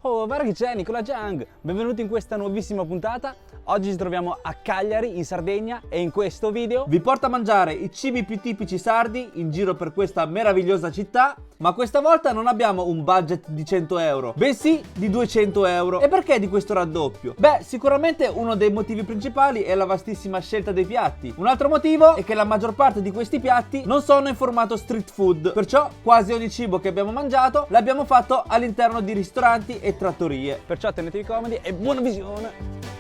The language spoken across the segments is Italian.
Oh, guarda che c'è, Nicola Giang! Benvenuti in questa nuovissima puntata. Oggi ci troviamo a Cagliari, in Sardegna, e in questo video vi porto a mangiare i cibi più tipici sardi in giro per questa meravigliosa città. Ma questa volta non abbiamo un budget di 100 euro, bensì di 200 euro. E perché di questo raddoppio? Beh, sicuramente uno dei motivi principali è la vastissima scelta dei piatti. Un altro motivo è che la maggior parte di questi piatti non sono in formato street food, perciò quasi ogni cibo che abbiamo mangiato l'abbiamo fatto all'interno di ristoranti e trattorie. Perciò tenetevi comodi e buona visione!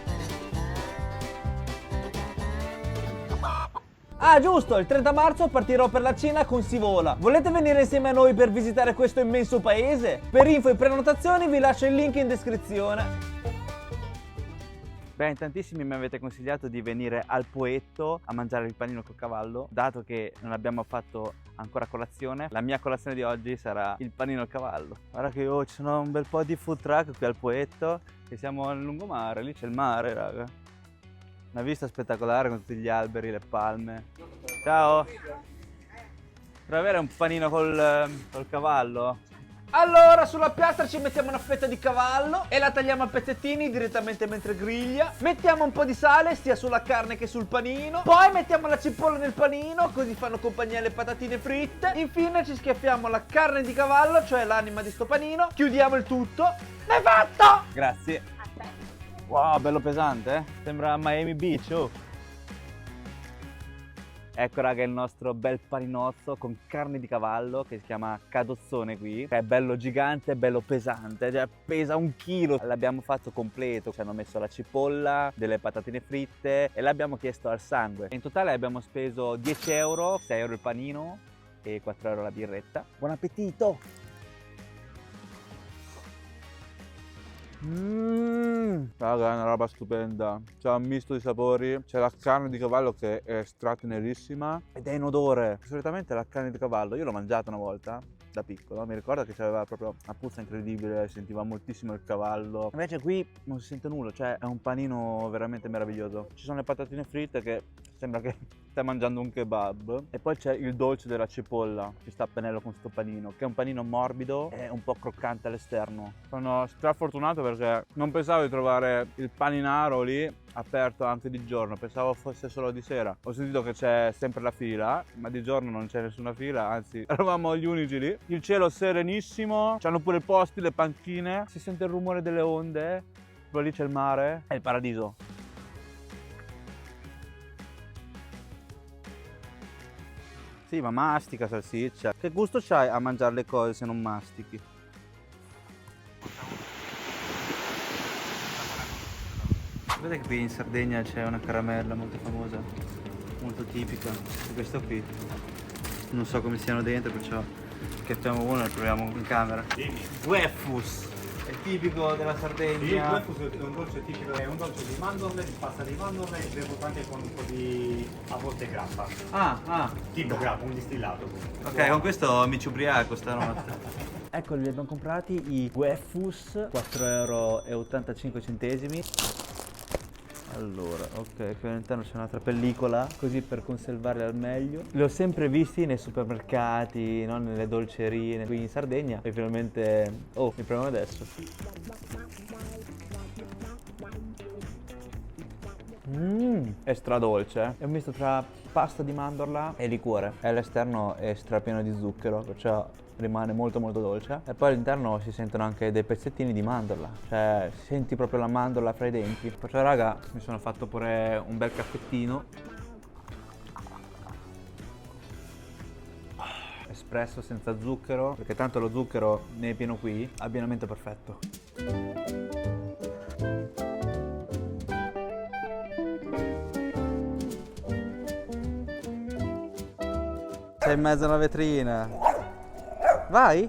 Ah, giusto, il 30 marzo partirò per la Cina con Sivola. Volete venire insieme a noi per visitare questo immenso paese? Per info e prenotazioni vi lascio il link in descrizione. Beh, in tantissimi mi avete consigliato di venire al Poetto a mangiare il panino col cavallo. Dato che non abbiamo fatto ancora colazione, la mia colazione di oggi sarà il panino al cavallo. Guarda che ci sono un bel po' di food truck qui al Poetto e siamo al lungomare, lì c'è il mare, raga. Una vista spettacolare con tutti gli alberi, le palme. Ciao! Per avere un panino col cavallo? Allora, sulla piastra ci mettiamo una fetta di cavallo e la tagliamo a pezzettini direttamente mentre griglia. Mettiamo un po' di sale sia sulla carne che sul panino. Poi mettiamo la cipolla nel panino, così fanno compagnia le patatine fritte. Infine ci schiaffiamo la carne di cavallo, cioè l'anima di sto panino. Chiudiamo il tutto. È fatto! Grazie. Wow, bello pesante, eh? Sembra Miami Beach, oh! Ecco raga il nostro bel paninozzo con carne di cavallo che si chiama cadozzone qui. È bello gigante, bello pesante, cioè pesa 1 chilo. L'abbiamo fatto completo, ci hanno messo la cipolla, delle patatine fritte e l'abbiamo chiesto al sangue. In totale abbiamo speso 10 euro, 6 euro il panino e 4 euro la birretta. Buon appetito! Raga, è una roba stupenda. C'è un misto di sapori. C'è la carne di cavallo che è stratenerissima Ed è in odore. Solitamente la carne di cavallo, io l'ho mangiata una volta da piccolo, mi ricordo che c'aveva proprio una puzza incredibile, sentiva moltissimo il cavallo. Invece qui non si sente nulla, cioè è un panino veramente meraviglioso. Ci sono le patatine fritte che sembra che stai mangiando un kebab. E poi c'è il dolce della cipolla, ci sta a pennello con sto panino, che è un panino morbido e un po' croccante all'esterno. Sono strafortunato perché non pensavo di trovare il paninaro lì aperto anche di giorno, pensavo fosse solo di sera. Ho sentito che c'è sempre la fila, ma di giorno non c'è nessuna fila, anzi eravamo gli unici lì. Il cielo serenissimo, c'hanno pure i posti, le panchine, si sente il rumore delle onde, poi lì c'è il mare, è il paradiso. Sì, ma mastica salsiccia. Che gusto c'hai a mangiare le cose se non mastichi? Vedete che qui in Sardegna c'è una caramella molto famosa, molto tipica. E questo qui, non so come siano dentro, perciò schiaffiamo uno e lo proviamo in camera. Gueffus, è tipico della Sardegna. Il gueffus è un dolce tipico, è un dolce di mandorle, di pasta di mandorle e bevuto anche con un po' di, a volte grappa. Tipo grappa, un distillato. Ok, con questo mi ci ubriaco stanotte. Ecco, li abbiamo comprati i Gueffus, 4,85 euro. Allora, ok, qui all'interno c'è un'altra pellicola, così per conservarli al meglio. Li ho sempre visti nei supermercati, no? Nelle dolcerie, qui in Sardegna. E finalmente, oh, mi proviamo adesso. È stradolce, eh? È un misto tra pasta di mandorla e liquore. E all'esterno è strapieno di zucchero, perciò rimane molto molto dolce. E poi all'interno si sentono anche dei pezzettini di mandorla, cioè senti proprio la mandorla fra i denti. Perciò raga, mi sono fatto pure un bel caffettino espresso senza zucchero, perché tanto lo zucchero ne è pieno qui. Abbinamento perfetto. Sei in mezzo a una vetrina. Vai!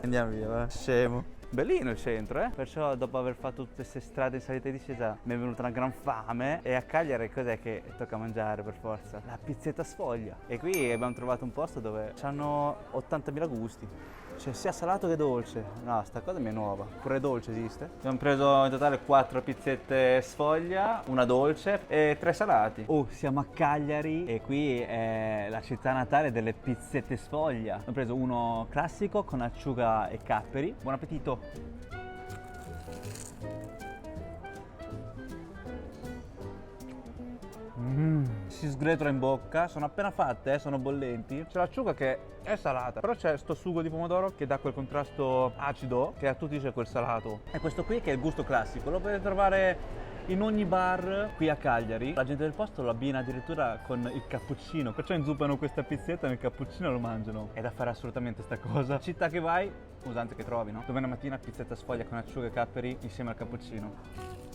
Andiamo via, va. Scemo. Bellino il centro, eh? Perciò dopo aver fatto tutte queste strade in salita e discesa mi è venuta una gran fame. E a Cagliari cos'è che tocca mangiare per forza? La pizzetta sfoglia. E qui abbiamo trovato un posto dove hanno 80.000 gusti. C'è sia salato che dolce. No, sta cosa mi è nuova. Pure dolce esiste. Abbiamo preso in totale 4 pizzette sfoglia, una dolce e 3 salati. Oh, siamo a Cagliari e qui è la città natale delle pizzette sfoglia. Abbiamo preso uno classico con acciuga e capperi. Buon appetito! Si sgretola in bocca, sono appena fatte, sono bollenti. C'è l'acciuga che è salata, però c'è sto sugo di pomodoro che dà quel contrasto acido che a tutti c'è quel salato. E questo qui che è il gusto classico, lo potete trovare in ogni bar qui a Cagliari. La gente del posto lo abbina addirittura con il cappuccino, perciò inzuppano questa pizzetta nel cappuccino e lo mangiano. È da fare assolutamente sta cosa. Città che vai, usanze che trovi, no? Domenica mattina pizzetta sfoglia con acciughe e capperi insieme al cappuccino.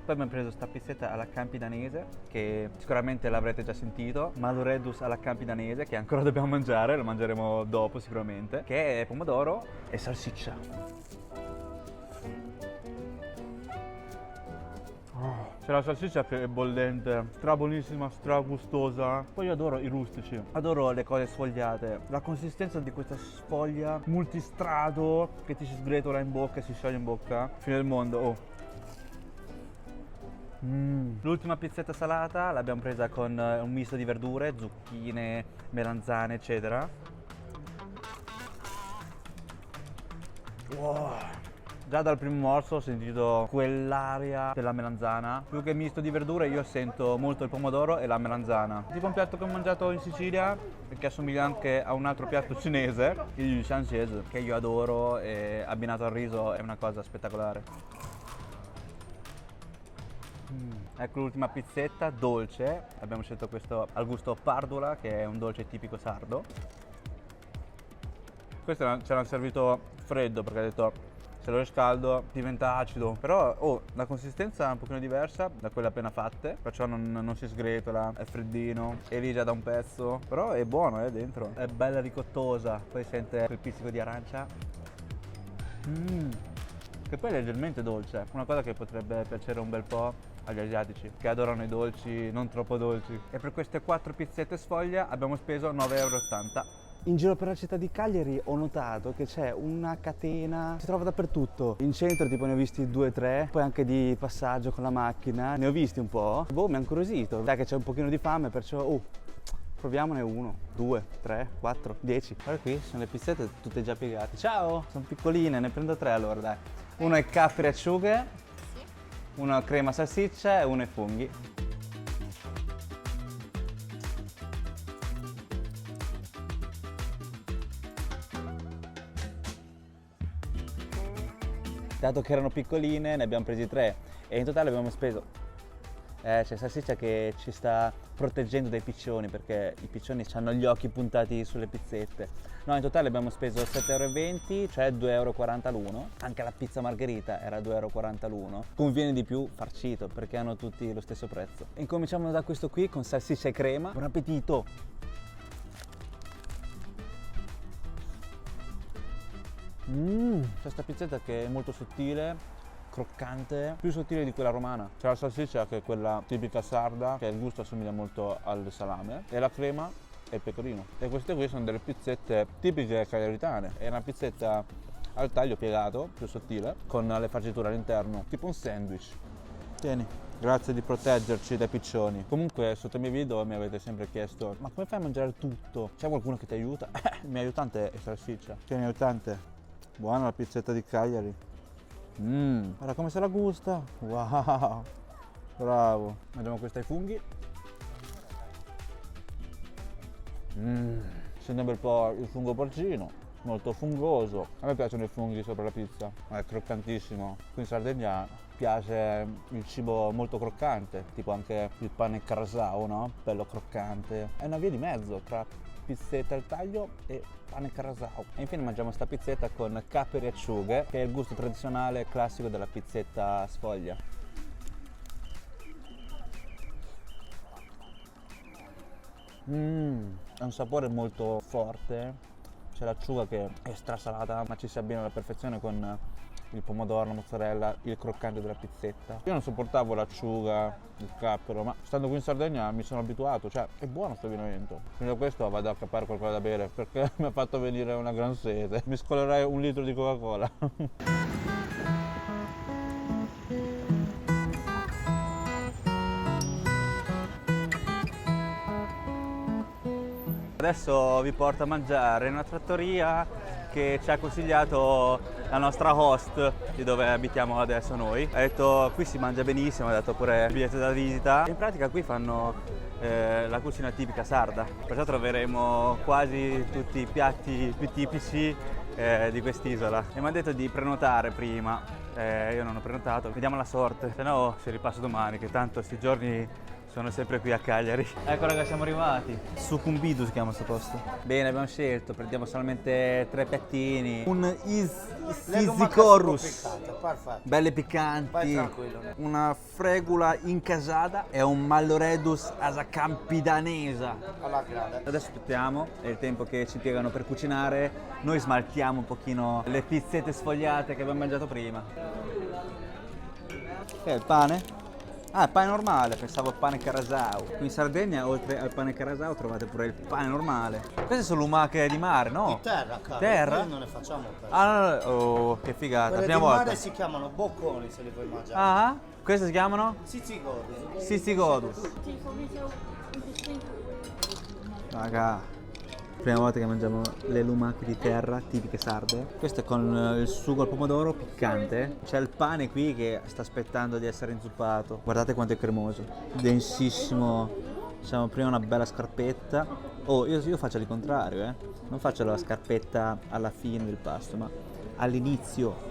Poi abbiamo preso sta pizzetta alla campidanese, che sicuramente l'avrete già sentito, Maluredus alla campidanese, che ancora dobbiamo mangiare, lo mangeremo dopo sicuramente, che è pomodoro e salsiccia. C'è la salsiccia che è bollente, stra buonissima, stra gustosa. Poi io adoro i rustici, adoro le cose sfogliate. La consistenza di questa sfoglia multistrato che ti si sgretola in bocca e si scioglie in bocca, fine del mondo. Oh. L'ultima pizzetta salata l'abbiamo presa con un misto di verdure, zucchine, melanzane, eccetera. Wow. Già dal primo morso ho sentito quell'aria della melanzana. Più che misto di verdure io sento molto il pomodoro e la melanzana. Tipo un piatto che ho mangiato in Sicilia e che assomiglia anche a un altro piatto cinese, il chanchese, che io adoro e abbinato al riso è una cosa spettacolare. Ecco l'ultima pizzetta, dolce. Abbiamo scelto questo al gusto pardula, che è un dolce tipico sardo. Questo ce l'hanno servito freddo perché ha detto se lo riscaldo diventa acido. Però la consistenza è un pochino diversa da quelle appena fatte, perciò non si sgretola, è freddino, è lì già da un pezzo. Però è buono, è dentro, è bella ricottosa. Poi sente quel pizzico di arancia. Che poi è leggermente dolce, una cosa che potrebbe piacere un bel po' agli asiatici, che adorano i dolci non troppo dolci. E per queste 4 pizzette sfoglia abbiamo speso 9,80 €. In giro per la città di Cagliari ho notato che c'è una catena, si trova dappertutto. In centro tipo ne ho visti 2 o 3, poi anche di passaggio con la macchina, ne ho visti un po'. Boh, mi ha incuriosito, dai che c'è un pochino di fame, perciò proviamone 1, 2, 3, 4, 10. Guarda qui, sono le pizzette tutte già piegate. Ciao, sono piccoline, ne prendo 3 allora, dai. Uno è capperi e acciughe, uno è crema salsiccia e uno è funghi. Dato che erano piccoline ne abbiamo presi 3 e in totale abbiamo speso c'è salsiccia che ci sta proteggendo dai piccioni, perché i piccioni hanno gli occhi puntati sulle pizzette. No, in totale abbiamo speso 7,20 €, cioè 2,40 € l'uno. Anche la pizza margherita era 2,40 € l'uno. Conviene di più farcito perché hanno tutti lo stesso prezzo. Incominciamo da questo qui con salsiccia e crema. Buon appetito! C'è sta pizzetta che è molto sottile, croccante, più sottile di quella romana. C'è la salsiccia che è quella tipica sarda, che il gusto assomiglia molto al salame, e la crema e il pecorino. E queste qui sono delle pizzette tipiche cagliaritane. È una pizzetta al taglio piegato, più sottile, con le farciture all'interno, tipo un sandwich. Tieni. Grazie di proteggerci dai piccioni. Comunque sotto i miei video mi avete sempre chiesto: ma come fai a mangiare tutto? C'è qualcuno che ti aiuta? Il mio aiutante è salsiccia. Tieni aiutante. Buona la pizzetta di Cagliari. Guarda come se la gusta. Wow. Bravo. Mangiamo questa ai funghi. Sente un bel po' il fungo porcino, molto fungoso. A me piacciono i funghi sopra la pizza, è croccantissimo. Qui in Sardegna piace il cibo molto croccante, tipo anche il pane carasau, no? Bello croccante. È una via di mezzo tra pizzetta al taglio e pane carasau. E infine mangiamo sta pizzetta con capperi e acciughe, che è il gusto tradizionale classico della pizzetta sfoglia. Ha un sapore molto forte, C'è l'acciuga che è strasalata, ma ci si abbina alla perfezione con il pomodoro, la mozzarella, il croccante della pizzetta. Io non sopportavo l'acciuga, il cappero, ma stando qui in Sardegna mi sono abituato, cioè è buono sto vino Vento. Quindi da questo vado a cappare qualcosa da bere perché mi ha fatto venire una gran sete. Mi scolerei 1 litro di Coca-Cola. Adesso vi porto a mangiare in una trattoria che ci ha consigliato la nostra host di dove abitiamo adesso noi. Ha detto qui si mangia benissimo, ha dato pure il biglietto da visita. In pratica qui fanno la cucina tipica sarda, perciò troveremo quasi tutti i piatti più tipici di quest'isola. E mi ha detto di prenotare prima, io non ho prenotato, vediamo la sorte, se no ci ripasso domani, che tanto questi giorni sono sempre qui a Cagliari. Ecco raga, siamo arrivati. Succumbido si chiama sto posto. Bene, abbiamo scelto, prendiamo solamente 3 piattini. Un Isicorus. Belle piccanti. Una fregula incasata e un malloredus asa campidanesa. Adesso aspettiamo, è il tempo che ci piegano per cucinare. Noi smaltiamo un pochino le pizzette sfogliate che abbiamo mangiato prima. Che è il pane? Ah, il pane normale, pensavo al pane carasau. Qui in Sardegna, oltre al pane carasau, trovate pure il pane normale. Queste sono lumache di mare, no? Di terra, caro. Terra? Noi non ne facciamo per. Ah, no, oh, che figata. Quelle Prima di volta. mare si chiamano bocconi se li vuoi mangiare. Ah, queste si chiamano? Sizigodus. Sissigodus. Raga, prima volta che mangiamo le lumache di terra tipiche sarde. Questo è con il sugo al pomodoro piccante. C'è il pane qui che sta aspettando di essere inzuppato. Guardate quanto è cremoso, densissimo. Facciamo prima una bella scarpetta. Oh, io faccio il contrario, non faccio la scarpetta alla fine del pasto, ma all'inizio.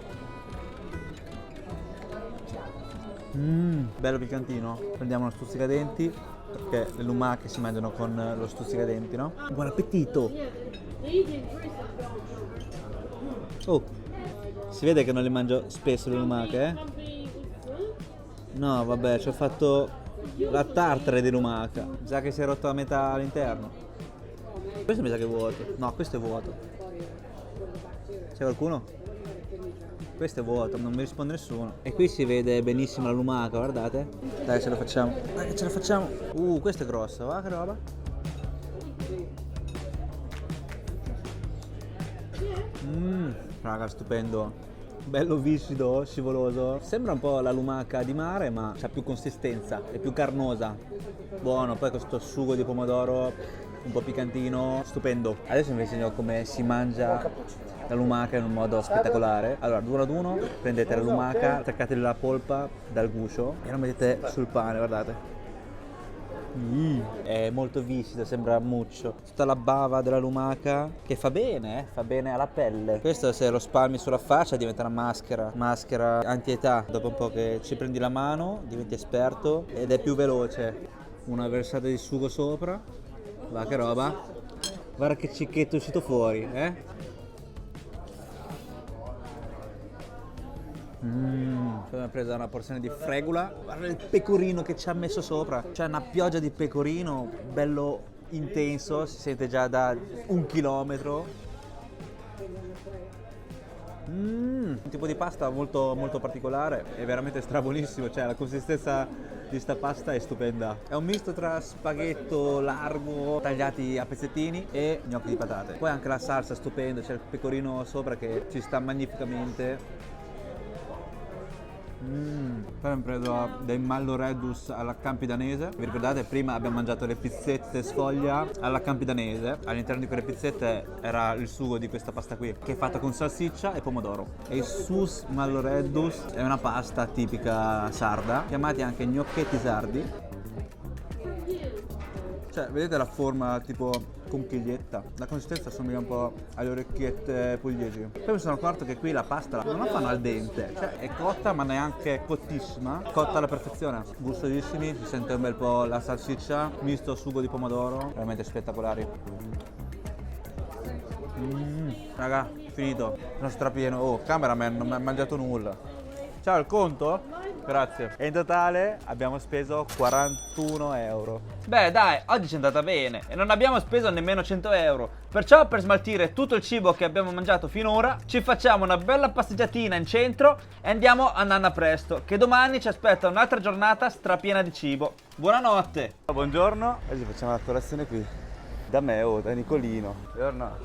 Bello piccantino. Prendiamo uno stuzzicadenti, perché le lumache si mangiano con lo stuzzicadenti, no? Buon appetito! Oh, si vede che non le mangio spesso le lumache, No, vabbè, ci ho fatto la tartare di lumaca. Mi sa che si è rotto a metà all'interno. Questo mi sa che è vuoto. No, questo è vuoto. C'è qualcuno? Questo è vuoto, non mi risponde nessuno. E qui si vede benissimo la lumaca, guardate. Dai, ce la facciamo. Dai, ce la facciamo. Questa è grossa, va che roba. Raga, stupendo. Bello viscido, scivoloso. Sembra un po' la lumaca di mare, ma ha più consistenza, è più carnosa. Buono, poi questo sugo di pomodoro un po' piccantino, stupendo. Adesso vi insegno come si mangia la lumaca in un modo spettacolare. Allora, d'uno ad uno prendete la lumaca, attaccate la polpa dal guscio e la mettete sul pane, guardate. È molto viscido, sembra muccio. Tutta la bava della lumaca che fa bene alla pelle. Questo se lo spalmi sulla faccia diventa una maschera anti-età. Dopo un po' che ci prendi la mano diventi esperto ed è più veloce. Una versata di sugo sopra. Va che roba. Guarda che cicchetto è uscito fuori, Poi ho preso una porzione di fregula. Guarda il pecorino che ci ha messo sopra. C'è una pioggia di pecorino bello intenso, si sente già da 1 chilometro. Un tipo di pasta molto molto particolare, è veramente strabuonissimo, cioè la consistenza di sta pasta è stupenda. È un misto tra spaghetto largo tagliati a pezzettini e gnocchi di patate. Poi anche la salsa è stupenda, c'è il pecorino sopra che ci sta magnificamente. Poi abbiamo preso dei malloredus alla campidanese. Vi ricordate, prima abbiamo mangiato le pizzette sfoglia alla campidanese. All'interno di quelle pizzette era il sugo di questa pasta qui, che è fatta con salsiccia e pomodoro. E il sus malloredus è una pasta tipica sarda, chiamati anche gnocchetti sardi. Cioè, vedete la forma tipo conchiglietta? La consistenza assomiglia un po' alle orecchiette pugliesi. Poi mi sono accorto che qui la pasta non la fanno al dente, cioè è cotta ma neanche cottissima, cotta alla perfezione. Gustosissimi, si sente un bel po' la salsiccia, misto sugo di pomodoro, veramente spettacolari. Raga, finito, sono strapieno. Oh, cameraman non mi ha mangiato nulla. Ciao, il conto? Grazie. E in totale abbiamo speso 41 euro. Beh dai, oggi ci è andata bene e non abbiamo speso nemmeno 100 euro. Perciò per smaltire tutto il cibo che abbiamo mangiato finora ci facciamo una bella passeggiatina in centro e andiamo a Nanna presto, che domani ci aspetta un'altra giornata strapiena di cibo. Buonanotte! Buongiorno, oggi facciamo la colazione qui. Da me, da Nicolino. Buongiorno.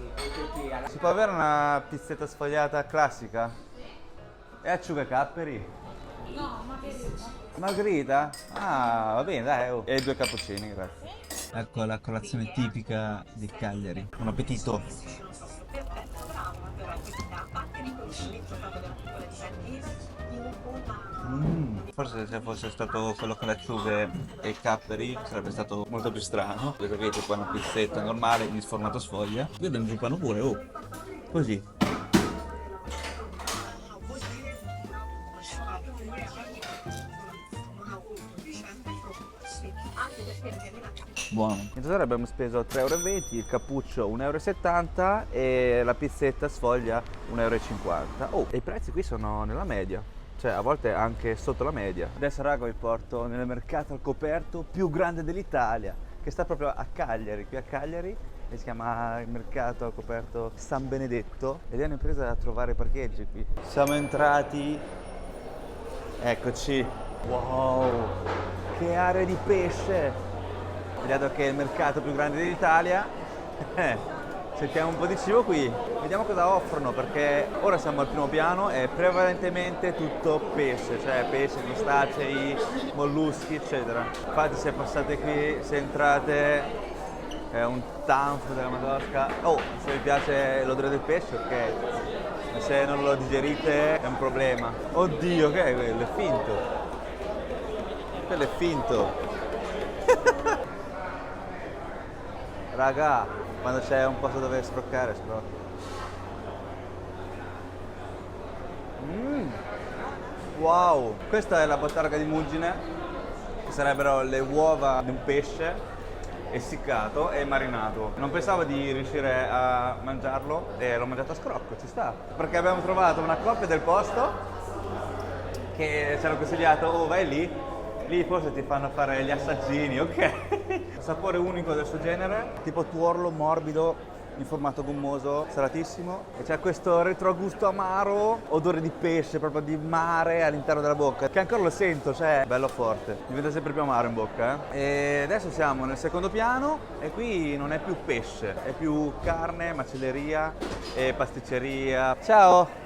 Si può avere una pizzetta sfogliata classica? E asciugacapperi? No, margherita. Margherita? Ah, va bene, dai. E 2 cappuccini, grazie. Ecco la colazione tipica di Cagliari. Buon appetito. Forse se fosse stato quello con le acciughe e i capperi sarebbe stato molto più strano. Perché avete qua una pizzetta normale in formato sfoglia. Io lo inzuppano pure, oh. Così. Buono. In totale abbiamo speso 3,20 euro, il cappuccio 1,70 euro e la pizzetta sfoglia 1,50 euro. Oh, e i prezzi qui sono nella media, cioè a volte anche sotto la media. Adesso raga vi porto nel mercato al coperto più grande dell'Italia, che sta proprio a Cagliari, qui a Cagliari, e si chiama il mercato al coperto San Benedetto ed è un'impresa da trovare parcheggi qui. Siamo entrati, eccoci, wow, che area di pesce! Dato che è il mercato più grande d'Italia, cerchiamo un po' di cibo qui, vediamo cosa offrono, perché ora siamo al primo piano e prevalentemente tutto pesce, cioè pesce, crostacei, molluschi eccetera. Infatti se passate qui, se entrate, è un tanfo della Madosca. Oh, se vi piace l'odore del pesce, ok, se non lo digerite è un problema. Oddio, che è quello? È finto. Quello è finto. Raga, quando c'è un posto dove scroccare, scrocco. Wow! Questa è la bottarga di muggine, che sarebbero le uova di un pesce essiccato e marinato. Non pensavo di riuscire a mangiarlo e l'ho mangiato a scrocco, ci sta. Perché abbiamo trovato una coppia del posto che ci hanno consigliato, oh vai lì forse ti fanno fare gli assaggini, ok? Sapore unico del suo genere, tipo tuorlo morbido in formato gommoso, salatissimo, e c'è questo retrogusto amaro, odore di pesce, proprio di mare all'interno della bocca, che ancora lo sento, cioè bello forte, diventa sempre più amaro in bocca. E adesso siamo nel secondo piano e qui non è più pesce, è più carne, macelleria e pasticceria. Ciao!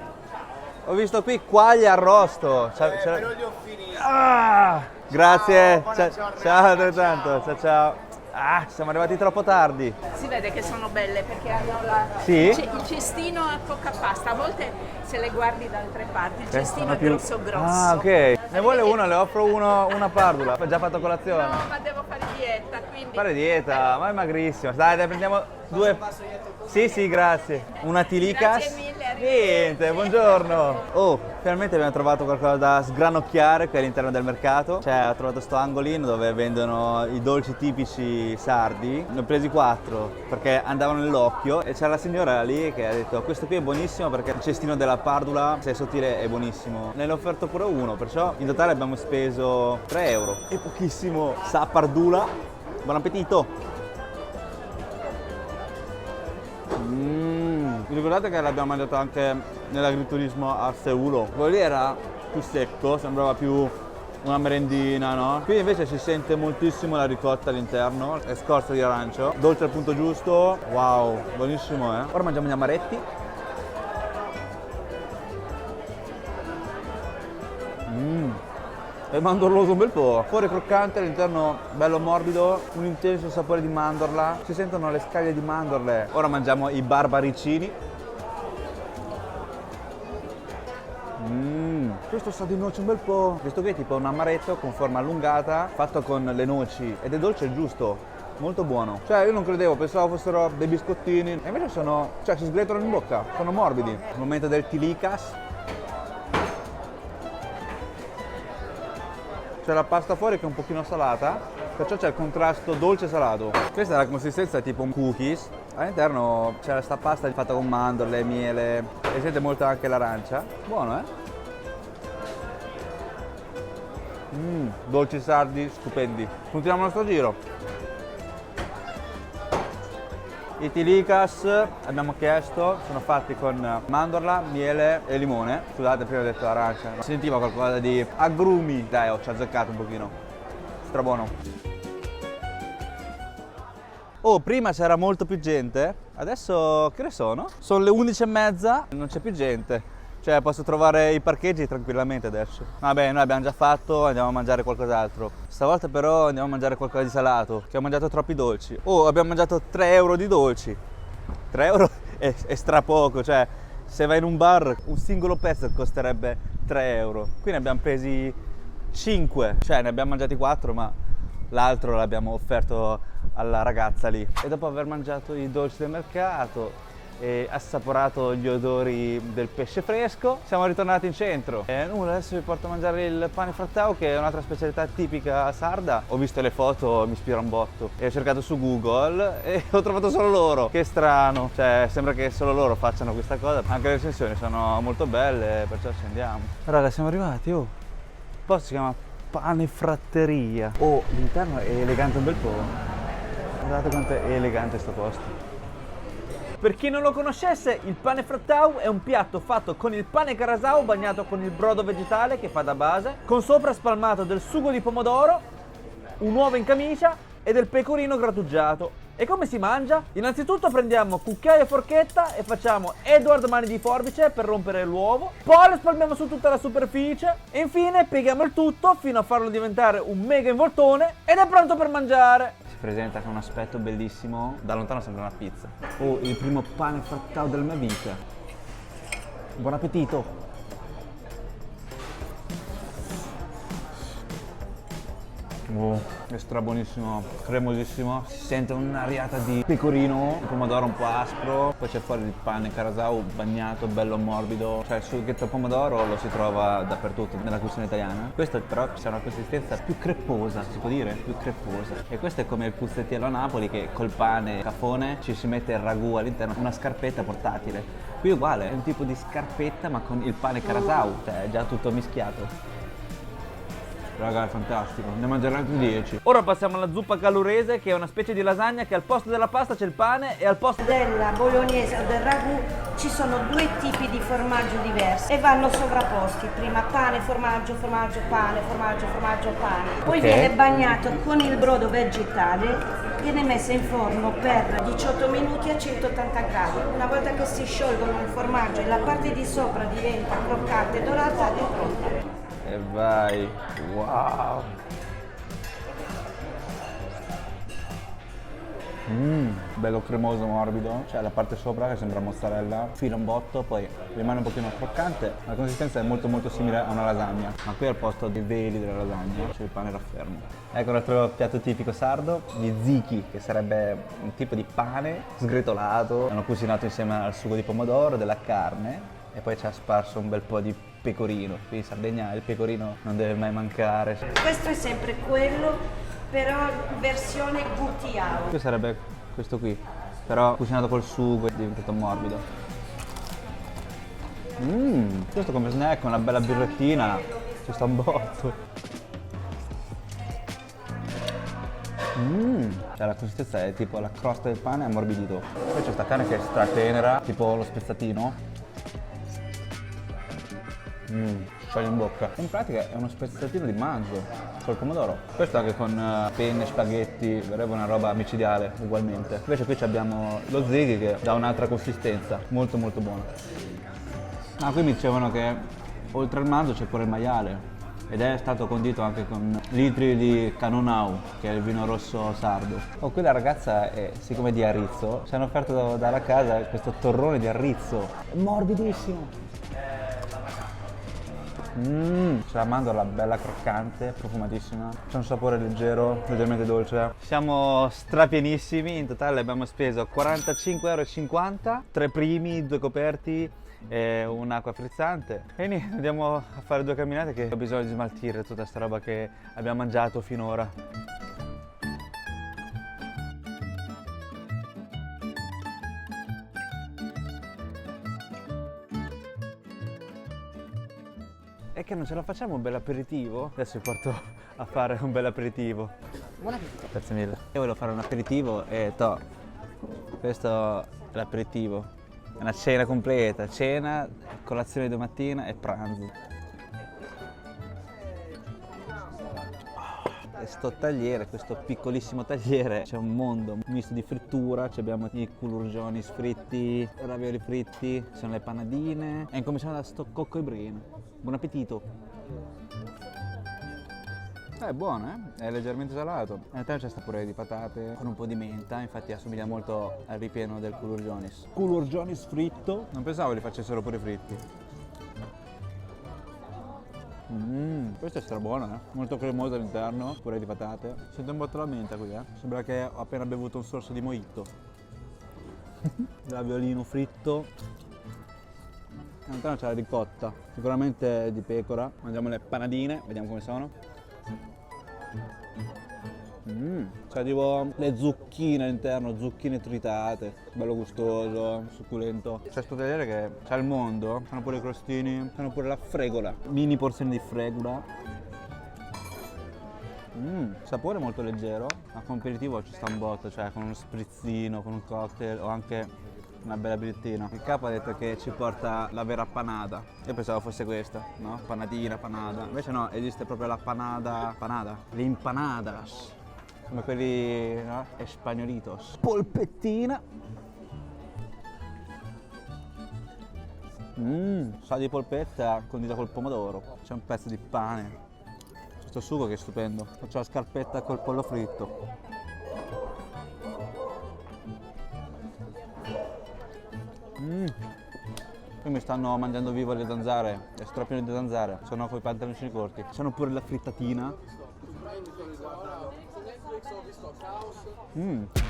Ho visto qui quaglie arrosto. Però li ho finiti. Ah, grazie. Ciao, ciao altrettanto. Ciao ciao. Ah, siamo arrivati troppo tardi. Si vede che sono belle perché hanno la... Sì? il cestino a poca pasta, a volte se le guardi da altre parti il cestino è grosso. Ah, ok. Ne vuole uno, le offro una pardula. Ho già fatto colazione. No, ma devo fare dieta, quindi... Fare dieta, ma è magrissima. Dai, prendiamo 2. Sì, grazie. Una tilicas. Grazie mille, arrivederci. Niente, buongiorno. Oh, finalmente abbiamo trovato qualcosa da sgranocchiare qui all'interno del mercato. Cioè, ho trovato sto angolino dove vendono i dolci tipici sardi. Ne ho presi 4 perché andavano nell'occhio e c'era la signora lì che ha detto questo qui è buonissimo perché il cestino della pardula, se è sottile, è buonissimo. Ne ho offerto pure uno, perciò in totale abbiamo speso 3 euro. È pochissimo. Sa pardula. Buon appetito. Vi ricordate che l'abbiamo mangiato anche nell'agriturismo a Seulo? Quello lì era più secco, sembrava più una merendina, no? Qui invece si sente moltissimo la ricotta all'interno, è scorza di arancio, dolce al punto giusto, wow, buonissimo Ora mangiamo gli amaretti. È mandorloso un bel po', fuori croccante, all'interno bello morbido, un intenso sapore di mandorla, si sentono le scaglie di mandorle. Ora mangiamo i barbaricini. Questo sa di noce un bel po'. Questo qui è tipo un amaretto con forma allungata, fatto con le noci ed è dolce il giusto. Molto buono. Cioè io non credevo, pensavo fossero dei biscottini e invece sono, cioè si sgretolano in bocca, sono morbidi. Il momento del tilicas. C'è la pasta fuori che è un pochino salata, perciò c'è il contrasto dolce-salato. Questa è la consistenza tipo un cookies. All'interno c'è questa pasta fatta con mandorle, miele e sente molto anche l'arancia. Buono, Dolci sardi stupendi. Continuiamo il nostro giro. I tilikas abbiamo chiesto, sono fatti con mandorla, miele e limone. Scusate, prima ho detto arancia. Si sentiva qualcosa di agrumi. Dai, ci ha azzeccato un pochino. Strabuono. Oh, prima c'era molto più gente, adesso che ne sono? Sono le 11:30, non c'è più gente. Cioè posso trovare i parcheggi tranquillamente adesso. Vabbè, noi abbiamo già fatto, andiamo a mangiare qualcos'altro. Stavolta però andiamo a mangiare qualcosa di salato, che ho mangiato troppi dolci. Oh, abbiamo mangiato 3 euro di dolci. 3 euro è strapoco, cioè se vai in un bar un singolo pezzo costerebbe 3 euro. Qui ne abbiamo presi 5, cioè ne abbiamo mangiati 4, ma l'altro l'abbiamo offerto alla ragazza lì. E dopo aver mangiato i dolci del mercato e assaporato gli odori del pesce fresco, siamo ritornati in centro. E nulla, adesso vi porto a mangiare il pane frattau, che è un'altra specialità tipica sarda. Ho visto le foto, mi ispira un botto. E ho cercato su Google e ho trovato solo loro. Che strano, cioè sembra che solo loro facciano questa cosa. Anche le recensioni sono molto belle, perciò ci andiamo. Raga, siamo arrivati, oh. Il posto si chiama Pane Fratteria. Oh, l'interno è elegante un bel po'. Guardate quanto è elegante sto posto. Per chi non lo conoscesse, il pane frattau è un piatto fatto con il pane carasau bagnato con il brodo vegetale che fa da base, con sopra spalmato del sugo di pomodoro, un uovo in camicia e del pecorino grattugiato. E come si mangia? Innanzitutto prendiamo cucchiaio e forchetta e facciamo Edward mani di forbice per rompere l'uovo, poi lo spalmiamo su tutta la superficie e infine pieghiamo il tutto fino a farlo diventare un mega involtone ed è pronto per mangiare. Presenta con un aspetto bellissimo, da lontano sembra una pizza. Oh, il primo pane frattau della mia vita. Buon appetito! Oh, è strabuonissimo, cremosissimo. Si sente un'ariata di pecorino, il pomodoro un po' aspro, poi c'è fuori il pane carasau bagnato, bello morbido. Cioè il sughetto al pomodoro lo si trova dappertutto nella cucina italiana. Questo però c'è una consistenza più crepposa, si può dire? Più crepposa. E questo è come il puzzettiello a Napoli, che col pane cafone ci si mette il ragù all'interno, una scarpetta portatile. Qui è uguale, è un tipo di scarpetta ma con il pane carasau, cioè è già tutto mischiato. Raga, è fantastico, ne mangerò anche 10. Ora passiamo alla zuppa calurese, che è una specie di lasagna che al posto della pasta c'è il pane e al posto della bolognese o del ragù ci sono 2 tipi di formaggio diversi e vanno sovrapposti. Prima pane, formaggio, formaggio, pane, formaggio, formaggio, pane. Poi viene bagnato con il brodo vegetale, viene messo in forno per 18 minuti a 180 gradi. Una volta che si sciolgono il formaggio e la parte di sopra diventa croccante e dorata, è pronta. E vai, wow! Bello cremoso, morbido, cioè la parte sopra che sembra mozzarella, fila un botto, poi rimane un pochino croccante, la consistenza è molto molto simile a una lasagna, ma qui al posto dei veli della lasagna c'è il pane raffermo. Ecco l'altro piatto tipico sardo, gli ziki, che sarebbe un tipo di pane sgretolato, hanno cucinato insieme al sugo di pomodoro, della carne e poi ci ha sparso un bel po' di pecorino. Qui in Sardegna il pecorino non deve mai mancare. Questo è sempre quello, però versione gutiao. Qui sarebbe questo qui, però cucinato col sugo è diventato morbido. Questo come snack, una bella birrettina, ci sta un botto. Cioè la consistenza è tipo la crosta del pane ammorbidito. Poi c'è sta carne che è stratenera, tipo lo spezzatino. Scioglie in bocca. In pratica è uno spezzatino di manzo col pomodoro. Questo anche con penne, spaghetti, verrebbe una roba micidiale ugualmente. Invece qui abbiamo lo ziti che dà un'altra consistenza, molto molto buono. Qui mi dicevano che oltre al manzo c'è pure il maiale ed è stato condito anche con litri di Canonau, che è il vino rosso sardo. Qui la ragazza è, siccome di Arrizzo, ci hanno offerto dalla casa questo torrone di Arrizzo, è morbidissimo. C'è la mandorla bella croccante, profumatissima, c'è un sapore leggero, leggermente dolce. Siamo strapienissimi, in totale abbiamo speso 45,50 €, 3 primi, 2 coperti e un'acqua frizzante. E niente, andiamo a fare 2 camminate che ho bisogno di smaltire tutta sta roba che abbiamo mangiato finora. è che non ce la facciamo un bel aperitivo? Adesso vi porto a fare un bel aperitivo. Buon appetito. Grazie mille. Io volevo fare un aperitivo e questo è l'aperitivo. È una cena completa, cena, colazione di domattina e pranzo. Questo tagliere, questo piccolissimo tagliere, c'è un mondo, un misto di frittura, abbiamo i culurgioni fritti, ravioli fritti, ci sono le panadine e incominciamo da sto cocco e brino. Buon appetito! È buono, È leggermente salato. All'interno c'è sta purè di patate con un po' di menta, infatti assomiglia molto al ripieno del culurgionis. Culurgionis fritto. Non pensavo li facessero pure fritti. Questo è strabuono, molto cremoso all'interno, purè di patate. Sento un botto la menta qui, Sembra che ho appena bevuto un sorso di mojito. Raviolino fritto. All'interno c'è la ricotta, sicuramente di pecora. Mangiamo le panadine, vediamo come sono. C'è tipo le zucchine all'interno, zucchine tritate, bello gustoso, succulento. C'è sto tagliere che c'ha il mondo, c'hanno pure i crostini, c'hanno pure la fregola, mini porzioni di fregola. Sapore molto leggero, ma con aperitivo ci sta un botto, cioè con uno sprizzino, con un cocktail o anche una bella birrettina. Il capo ha detto che ci porta la vera panada. Io pensavo fosse questa, no? Panadina, panada. Invece no, esiste proprio la panada. Panada? Le empanadas. Come quelli, no? Españolitos. Polpettina. Sa di polpetta condita col pomodoro. C'è un pezzo di pane. Questo sugo che è stupendo. Faccio la scarpetta col pollo fritto. Qui mi stanno mangiando vivo le zanzare, è strapieno di zanzare, sono con i pantaloncini corti. C'hanno pure la frittatina.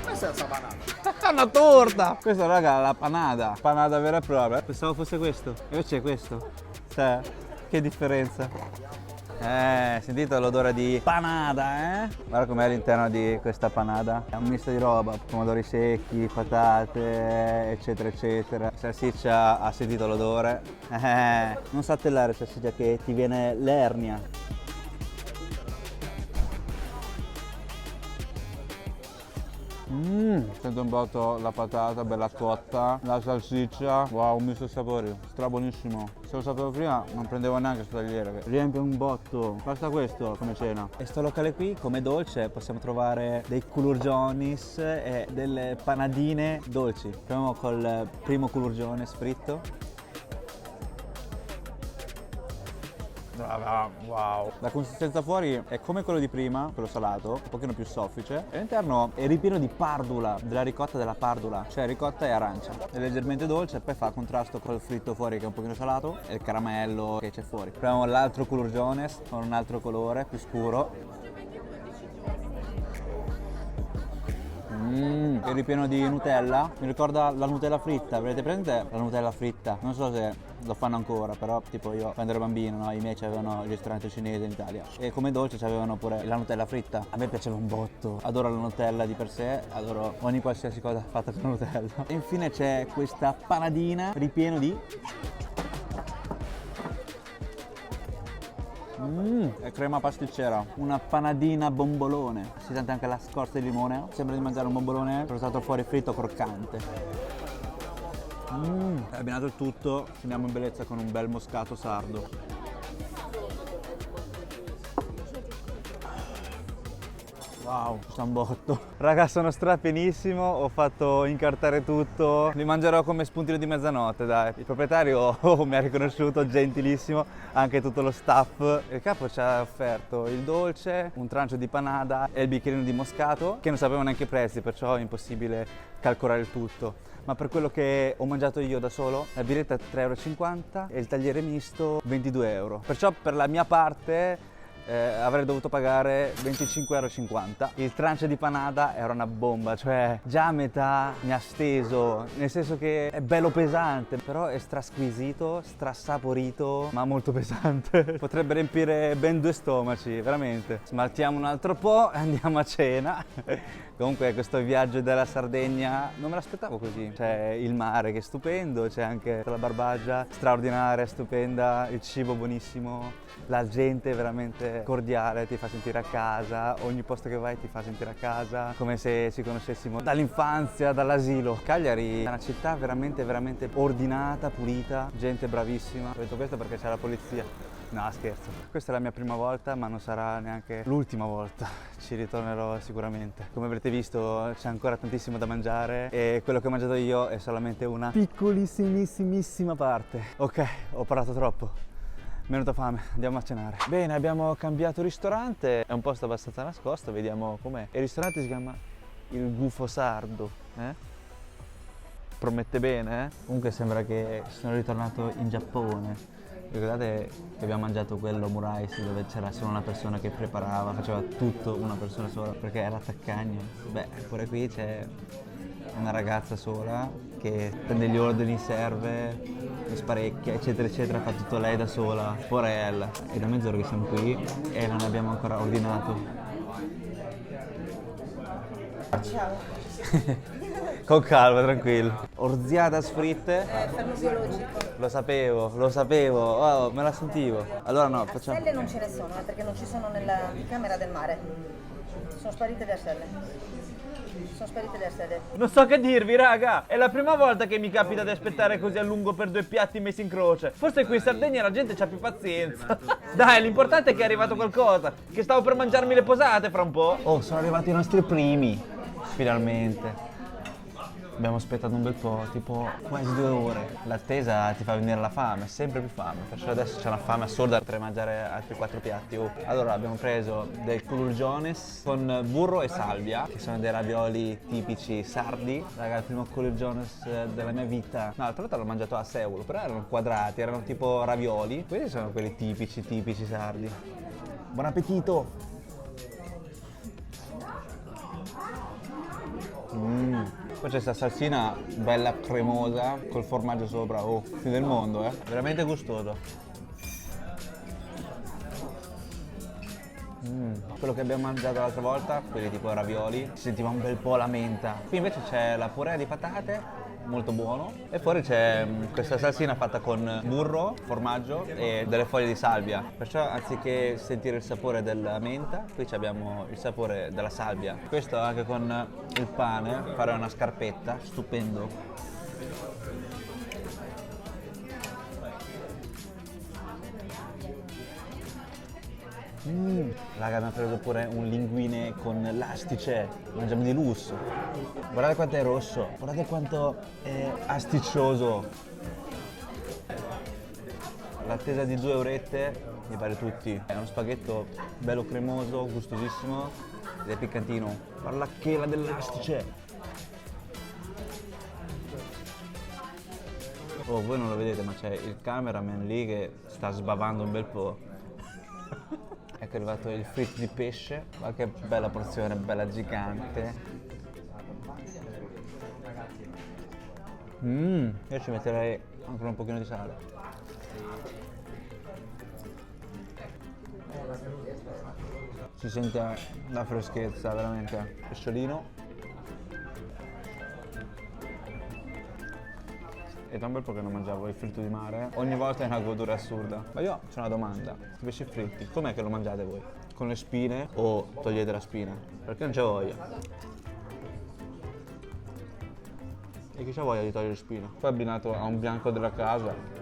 Questa è la banana. È una torta! Questa raga è la panada, panada vera e propria. Pensavo fosse questo, invece è questo. Cioè, che differenza. Sentite l'odore di panada, Guarda com'è all'interno di questa panada. È un misto di roba, pomodori secchi, patate, eccetera, eccetera. Salsiccia, ha sentito l'odore? Non saltellare salsiccia che ti viene l'ernia. Sento un botto la patata bella cotta, la salsiccia, wow, un misto di sapori, strabuonissimo. Se lo sapevo prima non prendevo neanche sto tagliere, riempie un botto. Basta questo come cena. E sto locale qui come dolce possiamo trovare dei culurgionis e delle panadine dolci. Proviamo col primo culurgionis fritto. Wow! La consistenza fuori è come quello di prima, quello salato, un pochino più soffice. E all'interno è ripieno di pardula, della ricotta della pardula, cioè ricotta e arancia. È leggermente dolce e poi fa contrasto col fritto fuori che è un pochino salato e il caramello che c'è fuori. Proviamo l'altro culurgiones con un altro colore più scuro. Il ripieno di Nutella mi ricorda la Nutella fritta, avete presente la Nutella fritta? Non so se lo fanno ancora, però tipo io quando ero bambino, no? I miei avevano il ristorante cinese in Italia e come dolce avevano pure la Nutella fritta. A me piaceva un botto, adoro la Nutella di per sé, adoro ogni qualsiasi cosa fatta con Nutella. E infine c'è questa panadina ripieno di è crema pasticcera, una panadina bombolone. Si sente anche la scorza di limone. Sembra di mangiare un bombolone portato fuori fritto croccante. Abbinato il tutto, finiamo in bellezza con un bel moscato sardo. Wow, sta un botto. Raga, sono strapienissimo, ho fatto incartare tutto. Li mangerò come spuntino di mezzanotte, dai. Il proprietario mi ha riconosciuto, gentilissimo, anche tutto lo staff. Il capo ci ha offerto il dolce, un trancio di panada e il bicchierino di moscato, che non sapevo neanche i prezzi, perciò è impossibile calcolare il tutto. Ma per quello che ho mangiato io da solo, la birretta 3,50 € e il tagliere misto 22 €. Perciò per la mia parte avrei dovuto pagare 25,50 €. Il trancio di panada era una bomba, cioè già a metà mi ha steso, nel senso che è bello pesante, però è strasquisito, strassaporito, ma molto pesante. Potrebbe riempire ben 2 stomaci, veramente. Smaltiamo un altro po' e andiamo a cena. Comunque questo viaggio della Sardegna non me l'aspettavo così. C'è il mare che è stupendo, c'è anche la Barbagia straordinaria, stupenda, il cibo buonissimo, la gente veramente cordiale, ti fa sentire a casa, ogni posto che vai ti fa sentire a casa, come se ci conoscessimo dall'infanzia, dall'asilo. Cagliari è una città veramente veramente ordinata, pulita, gente bravissima. Ho detto questo perché c'è la polizia. No, scherzo. Questa è la mia prima volta, ma non sarà neanche l'ultima volta. Ci ritornerò sicuramente. Come avrete visto c'è ancora tantissimo da mangiare e quello che ho mangiato io è solamente una piccolissimissima parte. Ok, ho parlato troppo. Mi è venuta fame, andiamo a cenare. Bene, abbiamo cambiato ristorante, è un posto abbastanza nascosto, vediamo com'è. Il ristorante si chiama Il Gufo Sardo, Promette bene, Comunque sembra che sono ritornato in Giappone. Ricordate che abbiamo mangiato quell'omurais dove c'era solo una persona che preparava, faceva tutto una persona sola perché era taccagno? Beh, pure qui c'è una ragazza sola che prende gli ordini, serve, li sparecchia, eccetera eccetera, fa tutto lei da sola. Porella. È da mezz'ora che siamo qui e non abbiamo ancora ordinato. Ciao. Con calma, tranquillo. Orziadas fritte. Fermo biologico. Lo sapevo, oh, me la sentivo. Allora no, facciamo. Stelle non ce ne sono, perché non ci sono nella camera del mare. Sono sparite le stelle. Sono sparite le stelle. Non so che dirvi, raga. È la prima volta che mi capita di aspettare così a lungo per 2 piatti messi in croce. Forse qui in Sardegna la gente c'ha più pazienza. Dai, l'importante è che è arrivato qualcosa. Che stavo per mangiarmi le posate fra un po'. Oh, sono arrivati i nostri primi. Finalmente. Abbiamo aspettato un bel po', tipo quasi 2 ore. L'attesa ti fa venire la fame, sempre più fame. Perciò adesso c'è una fame assurda, potrei mangiare altri 4 piatti. Allora abbiamo preso del culurgiones con burro e salvia, che sono dei ravioli tipici sardi. Raga, il primo culurgiones della mia vita. No, l'altra volta l'ho mangiato a Seul, però erano quadrati, erano tipo ravioli. Questi sono quelli tipici sardi. Buon appetito! Poi c'è questa salsina bella cremosa col formaggio sopra, fine del mondo, veramente gustoso. Quello che abbiamo mangiato l'altra volta, quelli tipo ravioli, si sentiva un bel po' la menta. Qui invece c'è la purea di patate, molto buono, e fuori c'è questa salsina fatta con burro, formaggio e delle foglie di salvia. Perciò anziché sentire il sapore della menta, qui abbiamo il sapore della salvia. Questo anche con il pane, fare una scarpetta, stupendo. Raga, abbiamo preso pure un linguine con l'astice, mangiamo di lusso. Guardate quanto è rosso, guardate quanto è asticcioso. L'attesa di 2 orette mi pare tutti. È uno spaghetto bello cremoso, gustosissimo ed è piccantino. Guarda la chela dell'astice. Oh, voi non lo vedete, ma c'è il cameraman lì che sta sbavando un bel po'. Ecco, è arrivato il fritto di pesce, ma che bella porzione, bella gigante. Io ci metterei ancora un pochino di sale. Si sente la freschezza, veramente. Pesciolino. È da un bel po' che non mangiavo il fritto di mare. Ogni volta è una goduria assurda. Ma io c'ho una domanda. I pesci fritti, com'è che lo mangiate voi? Con le spine o togliete la spina? Perché non c'ho voglia. E chi c'ha voglia di togliere le spine? Poi abbinato a un bianco della casa.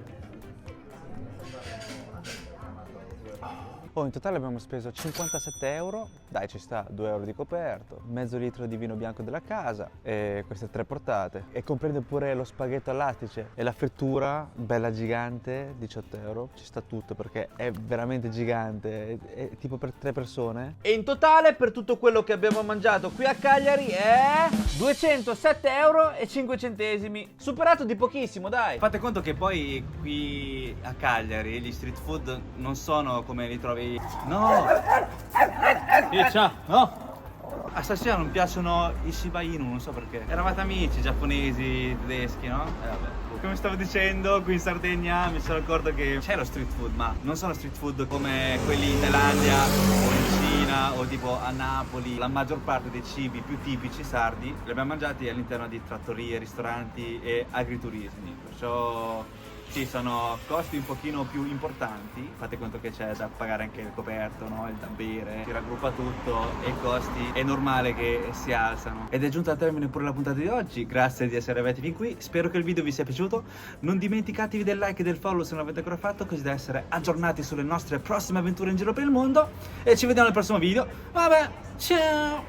Oh, in totale abbiamo speso 57 euro. Dai, ci sta, 2 euro di coperto, mezzo litro di vino bianco della casa e queste 3 portate. E comprende pure lo spaghetto all'astice e la frittura, bella gigante, 18 euro. Ci sta tutto perché è veramente gigante, è tipo per 3 persone. E in totale per tutto quello che abbiamo mangiato qui a Cagliari è 207 euro e 5 centesimi. Superato di pochissimo, dai. Fate conto che poi qui a Cagliari gli street food non sono come li trovi dai. No. Ciao. No. A stasera non piacciono i Shiba Inu, non so perché. Eravate amici giapponesi, tedeschi, no? Vabbè. Come stavo dicendo, qui in Sardegna mi sono accorto che c'è lo street food, ma non sono street food come quelli in Thailandia o in Cina o tipo a Napoli. La maggior parte dei cibi più tipici sardi li abbiamo mangiati all'interno di trattorie, ristoranti e agriturismi. Perciò ci sono costi un pochino più importanti, fate conto che c'è da pagare anche il coperto, no? Il da bere, si raggruppa tutto e i costi è normale che si alzano. Ed è giunta a termine pure la puntata di oggi, grazie di essere arrivati fin qui, spero che il video vi sia piaciuto, non dimenticatevi del like e del follow se non l'avete ancora fatto, così da essere aggiornati sulle nostre prossime avventure in giro per il mondo e ci vediamo nel prossimo video. Vabbè, ciao!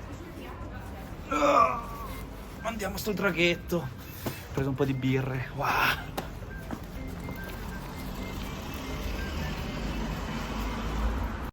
Andiamo sul draghetto, ho preso un po' di birre, wow!